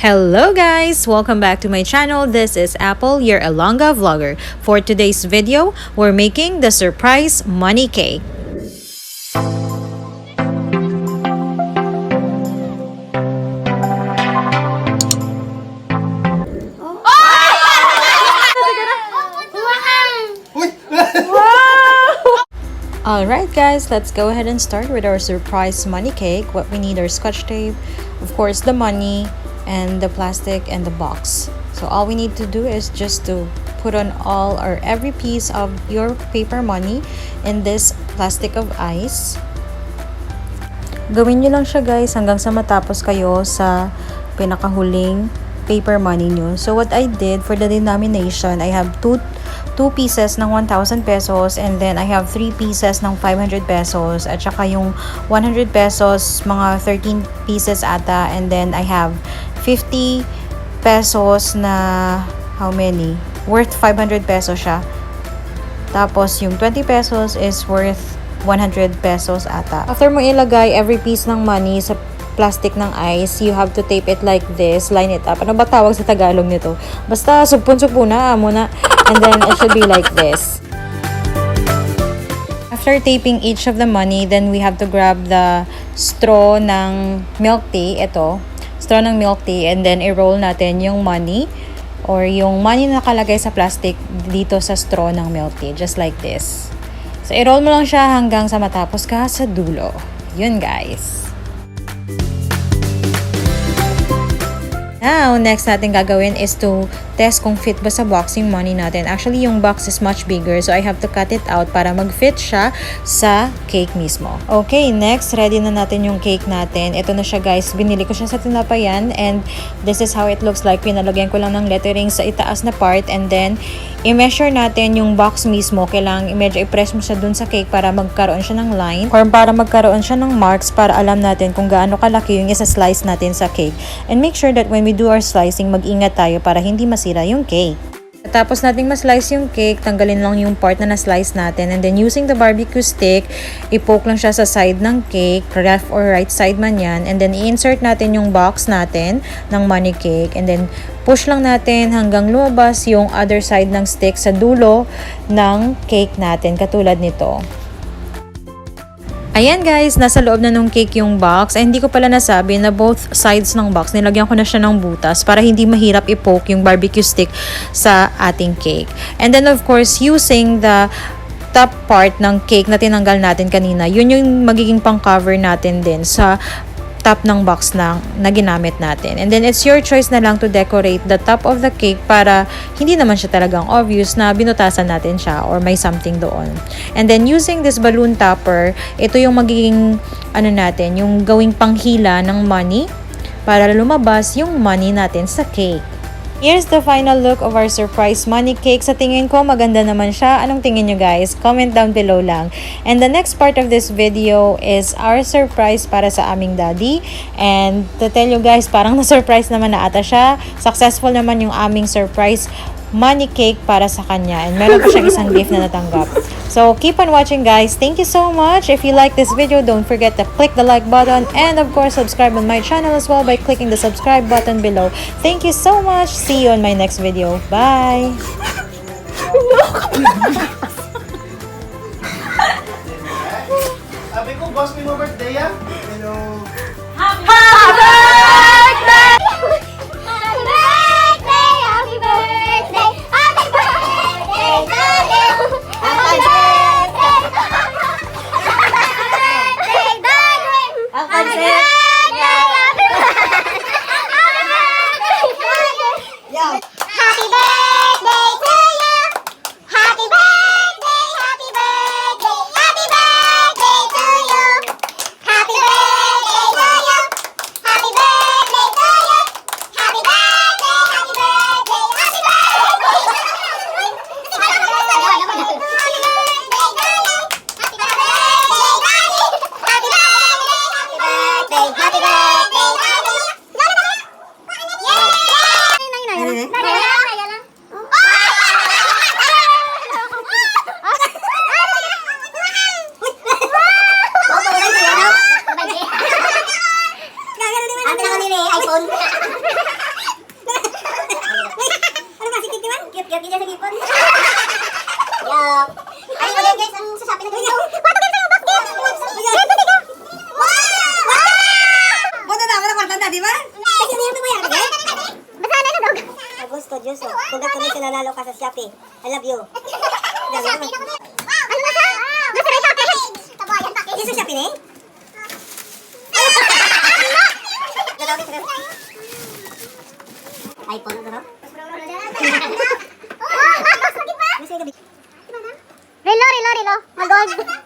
Hello guys! Welcome back to my channel. This is Apple, your Ilongga vlogger. For today's video, we're making the surprise money cake. Alright guys, let's go ahead and start with our surprise money cake. What we need are scotch tape, of course the money, and the plastic and the box. So all we need to do is just to put on all or every piece of your paper money in this plastic of ice. Gawin nyo lang siya guys hanggang sa matapos kayo sa pinakahuling paper money nyo. So what I did for the denomination, I have two pieces ng 1,000 pesos and then I have 3 pieces ng 500 pesos at saka yung 100 pesos mga 13 pieces ata, and then I have 50 pesos na how many? Worth 500 pesos siya. Tapos yung 20 pesos is worth 100 pesos ata. After mo ilagay every piece ng money sa plastic ng ice, you have to tape it like this, line it up. Ano ba tawag sa Tagalog nito? Basta supon-supon na muna. And then it should be like this. After taping each of the money, then we have to grab the straw ng milk tea. Ito, straw ng milk tea, and then i-roll natin yung money or yung money na nakalagay sa plastic dito sa straw ng milk tea. Just like this. So i-roll mo lang siya hanggang sa matapos ka sa dulo. Yun guys. Now, next natin gagawin is to test kung fit ba sa box yung money natin. Actually, yung box is much bigger, so I have to cut it out para mag-fit siya sa cake mismo. Okay, next, ready na natin yung cake natin. Ito na siya guys, binili ko siya sa tinapayan and this is how it looks like. Pinalagyan ko lang ng lettering sa itaas na part and then i-measure natin yung box mismo. Kailangan medyo i-press mo siya dun sa cake para magkaroon siya ng line or para magkaroon siya ng marks para alam natin kung gaano kalaki yung isa-slice natin sa cake. And make sure that when we do our slicing, mag-ingat tayo para hindi masira yung cake. Tapos nating ma-slice yung cake, tanggalin lang yung part na na-slice natin and then using the barbecue stick, i-poke lang siya sa side ng cake, left or right side man yan, and then i-insert natin yung box natin ng money cake and then push lang natin hanggang lumabas yung other side ng stick sa dulo ng cake natin, katulad nito. Ayan guys, nasa loob na nung cake yung box. Ay, hindi ko pala nasabi na both sides ng box, nilagyan ko na siya ng butas para hindi mahirap i-poke yung barbecue stick sa ating cake. And then of course, using the top part ng cake na tinanggal natin kanina, yun yung magiging pang-cover natin din sa top ng box na ginamit natin. And then it's your choice na lang to decorate the top of the cake para hindi naman siya talagang obvious na binutasan natin siya or may something doon. And then using this balloon topper, ito yung magiging natin, yung gawing panghila ng money para lumabas yung money natin sa cake. Here's the final look of our surprise money cake. Sa tingin ko, maganda naman siya. Anong tingin nyo guys? Comment down below lang. And the next part of this video is our surprise para sa aming daddy. And to tell you guys, parang na-surprise naman na ata siya. Successful naman yung aming surprise money cake para sa kanya. And meron pa siyang isang gift na natanggap. So, keep on watching guys. Thank you so much. If you like this video, don't forget to click the like button and of course, subscribe on my channel as well by clicking the subscribe button below. Thank you so much. See you on my next video. Bye! Sabi ko, boss, may birthday yan. Hello. Happy birthday! Happy birthday! Happy birthday! Happy birthday to you! Happy birthday! Happy birthday, Daddy! Happy birthday to you! Happy birthday! Happy birthday! Happy birthday to you! Happy birthday to you! di ba? Kasi niya mo yan, okay? Basta na dog. Agosto, Dioso. Kung gatuloy ka nanalo ka sa Shopee. I love you. Ano ba sa? Basta may package. Tabayan package. Yung sa Shopee na eh? iPhone na daw? Relo. Mag-gold.